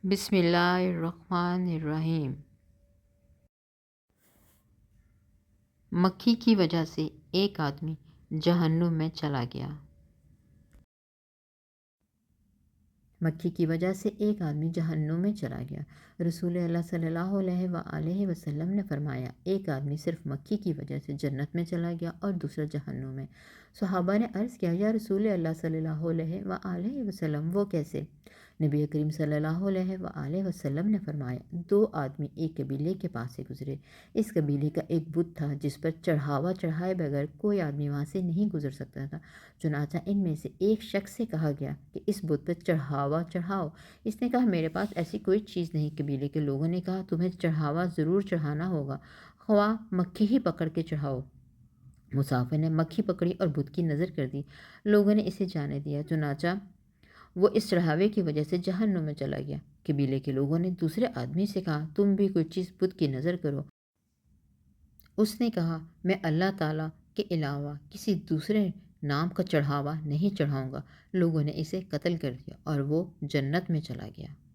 بسم اللہ الرحمن الرحیم۔ مکھی کی وجہ سے ایک آدمی جہنم میں چلا گیا۔ مکھی کی وجہ سے ایک آدمی جہنم میں چلا گیا۔ رسول اللہ صلی اللہ علیہ وآلہ وسلم نے فرمایا، ایک آدمی صرف مکھی کی وجہ سے جنت میں چلا گیا اور دوسرا جہنم میں۔ صحابہ نے عرض کیا، یا رسول اللہ صلی اللہ علیہ وآلہ وسلم، وہ کیسے؟ نبی کریم صلی اللہ علیہ وآلہ وسلم نے فرمایا، دو آدمی ایک قبیلے کے پاس سے گزرے۔ اس قبیلے کا ایک بت تھا جس پر چڑھاوا چڑھائے بغیر کوئی آدمی وہاں سے نہیں گزر سکتا تھا۔ چنانچہ ان میں سے ایک شخص سے کہا گیا کہ اس بت پر چڑھاوا چڑھاؤ۔ اس نے کہا، میرے پاس ایسی کوئی چیز نہیں۔ قبیلے کے لوگوں نے کہا، تمہیں چڑھاوا ضرور چڑھانا ہوگا، خواہ مکھی ہی پکڑ کے چڑھاؤ۔ مسافر نے مکھی پکڑی اور بت کی نظر کر دی۔ لوگوں نے اسے جانے دیا، چنانچہ وہ اس چڑھاوے کی وجہ سے جہنم میں چلا گیا۔ قبیلے کے لوگوں نے دوسرے آدمی سے کہا، تم بھی کوئی چیز بت کی نظر کرو۔ اس نے کہا، میں اللہ تعالیٰ کے علاوہ کسی دوسرے نام کا چڑھاوا نہیں چڑھاؤں گا۔ لوگوں نے اسے قتل کر دیا اور وہ جنت میں چلا گیا۔